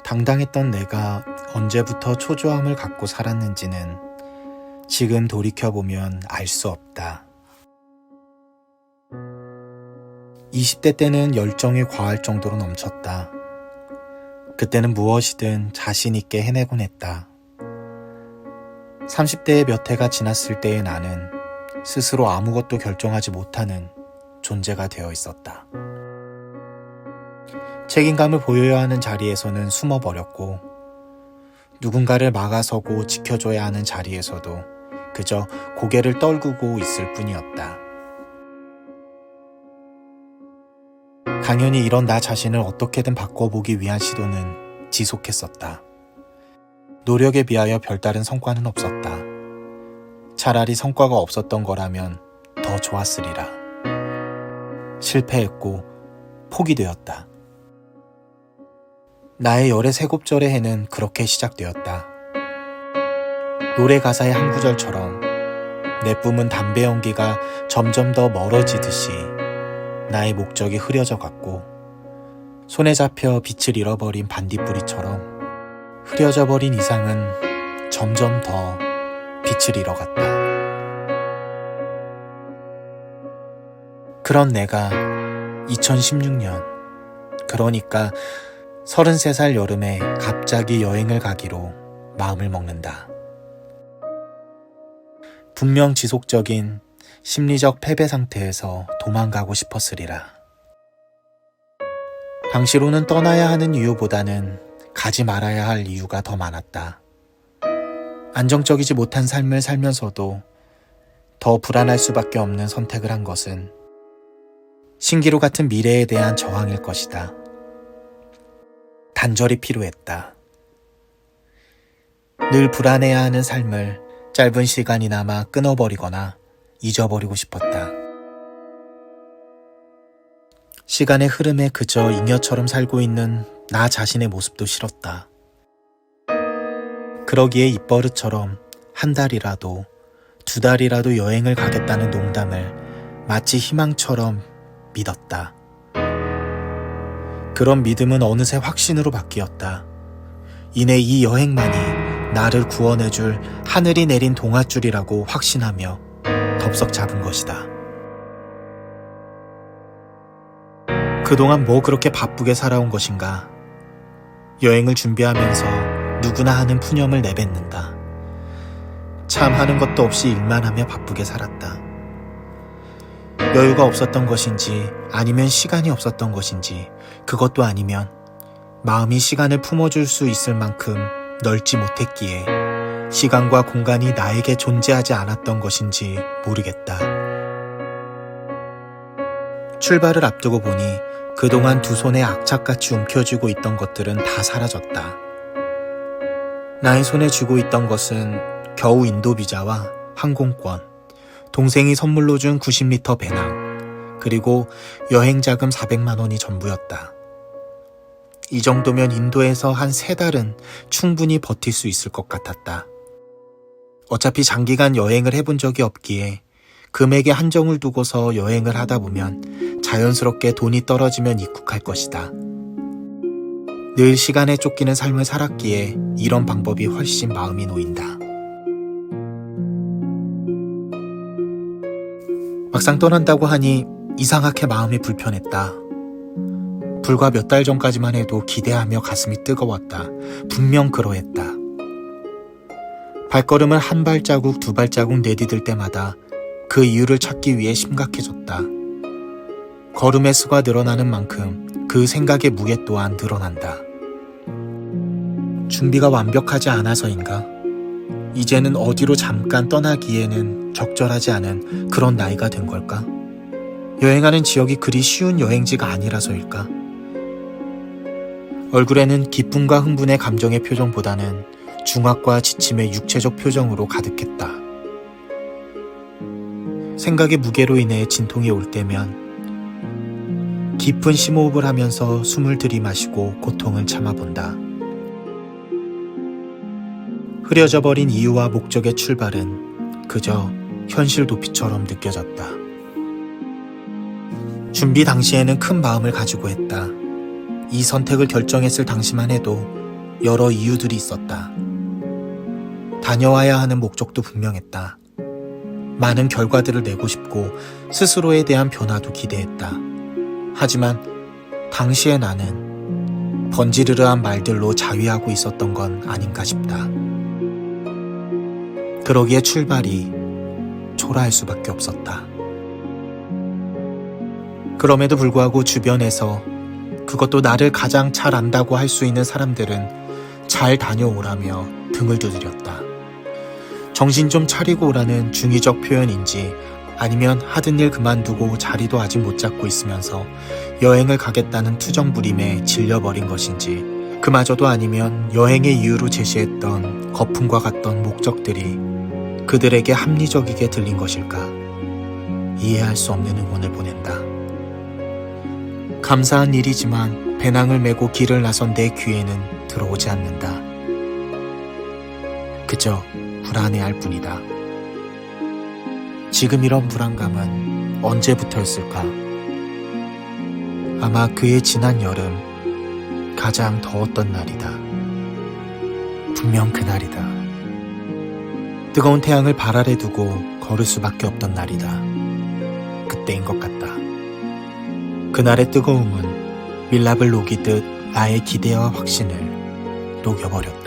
당당했던 내가 언제부터 초조함을 갖고 살았는지는 지금 돌이켜보면 알 수 없다. 20대 때는 열정이 과할 정도로 넘쳤다. 그때는 무엇이든 자신 있게 해내곤 했다. 30대의 몇 해가 지났을 때의 나는 스스로 아무것도 결정하지 못하는 존재가 되어 있었다. 책임감을 보여야 하는 자리에서는 숨어버렸고, 누군가를 막아서고 지켜줘야 하는 자리에서도 그저 고개를 떨구고 있을 뿐이었다. 당연히 이런 나 자신을 어떻게든 바꿔보기 위한 시도는 지속했었다. 노력에 비하여 별다른 성과는 없었다. 차라리 성과가 없었던 거라면 더 좋았으리라. 실패했고 포기되었다. 나의 열의 세곱절의 해는 그렇게 시작되었다. 노래 가사의 한 구절처럼 내 뿜은 담배 연기가 점점 더 멀어지듯이 나의 목적이 흐려져 갔고, 손에 잡혀 빛을 잃어버린 반딧불이처럼 흐려져 버린 이상은 점점 더 빛을 잃어갔다. 그런 내가 2016년, 그러니까 33살 여름에 갑자기 여행을 가기로 마음을 먹는다. 분명 지속적인 심리적 패배 상태에서 도망가고 싶었으리라. 당시로는 떠나야 하는 이유보다는 가지 말아야 할 이유가 더 많았다. 안정적이지 못한 삶을 살면서도 더 불안할 수밖에 없는 선택을 한 것은 신기루 같은 미래에 대한 저항일 것이다. 단절이 필요했다. 늘 불안해야 하는 삶을 짧은 시간이나마 끊어버리거나 잊어버리고 싶었다. 시간의 흐름에 그저 잉여처럼 살고 있는 나 자신의 모습도 싫었다. 그러기에 입버릇처럼 한 달이라도, 두 달이라도 여행을 가겠다는 농담을 마치 희망처럼 믿었다. 그런 믿음은 어느새 확신으로 바뀌었다. 이내 이 여행만이 나를 구원해줄 하늘이 내린 동아줄이라고 확신하며 덥석 잡은 것이다. 그동안 뭐 그렇게 바쁘게 살아온 것인가. 여행을 준비하면서 누구나 하는 푸념을 내뱉는다. 참 하는 것도 없이 일만 하며 바쁘게 살았다. 여유가 없었던 것인지 아니면 시간이 없었던 것인지, 그것도 아니면 마음이 시간을 품어줄 수 있을 만큼 넓지 못했기에 시간과 공간이 나에게 존재하지 않았던 것인지 모르겠다. 출발을 앞두고 보니 그동안 두 손에 악착같이 움켜쥐고 있던 것들은 다 사라졌다. 나의 손에 쥐고 있던 것은 겨우 인도 비자와 항공권, 동생이 선물로 준 90리터 배낭, 그리고 여행 자금 400만 원이 전부였다. 이 정도면 인도에서 한 3달은 충분히 버틸 수 있을 것 같았다. 어차피 장기간 여행을 해본 적이 없기에 금액에 한정을 두고서 여행을 하다 보면 자연스럽게 돈이 떨어지면 입국할 것이다. 늘 시간에 쫓기는 삶을 살았기에 이런 방법이 훨씬 마음이 놓인다. 막상 떠난다고 하니 이상하게 마음이 불편했다. 불과 몇 달 전까지만 해도 기대하며 가슴이 뜨거웠다. 분명 그러했다. 발걸음을 한 발자국 두 발자국 내디딜 때마다 그 이유를 찾기 위해 심각해졌다. 걸음의 수가 늘어나는 만큼 그 생각의 무게 또한 늘어난다. 준비가 완벽하지 않아서인가? 이제는 어디로 잠깐 떠나기에는 적절하지 않은 그런 나이가 된 걸까? 여행하는 지역이 그리 쉬운 여행지가 아니라서일까? 얼굴에는 기쁨과 흥분의 감정의 표정보다는 중압과 지침의 육체적 표정으로 가득했다. 생각의 무게로 인해 진통이 올 때면 깊은 심호흡을 하면서 숨을 들이마시고 고통을 참아본다. 흐려져 버린 이유와 목적의 출발은 그저 현실 도피처럼 느껴졌다. 준비 당시에는 큰 마음을 가지고 했다. 이 선택을 결정했을 당시만 해도 여러 이유들이 있었다. 다녀와야 하는 목적도 분명했다. 많은 결과들을 내고 싶고 스스로에 대한 변화도 기대했다. 하지만 당시의 나는 번지르르한 말들로 자위하고 있었던 건 아닌가 싶다. 그러기에 출발이 초라할 수밖에 없었다. 그럼에도 불구하고 주변에서, 그것도 나를 가장 잘 안다고 할 수 있는 사람들은 잘 다녀오라며 등을 두드렸다. 정신 좀 차리고 오라는 중의적 표현인지, 아니면 하던 일 그만두고 자리도 아직 못 잡고 있으면서 여행을 가겠다는 투정부림에 질려버린 것인지, 그마저도 아니면 여행의 이유로 제시했던 거품과 같던 목적들이 그들에게 합리적이게 들린 것일까? 이해할 수 없는 응원을 보낸다. 감사한 일이지만 배낭을 메고 길을 나선 내 귀에는 들어오지 않는다. 그저 불안해할 뿐이다. 지금 이런 불안감은 언제부터였을까? 아마 그의 지난 여름 가장 더웠던 날이다. 분명 그날이다. 뜨거운 태양을 발 아래 두고 걸을 수밖에 없던 날이다. 그때인 것 같다. 그날의 뜨거움은 밀랍을 녹이듯 나의 기대와 확신을 녹여버렸다.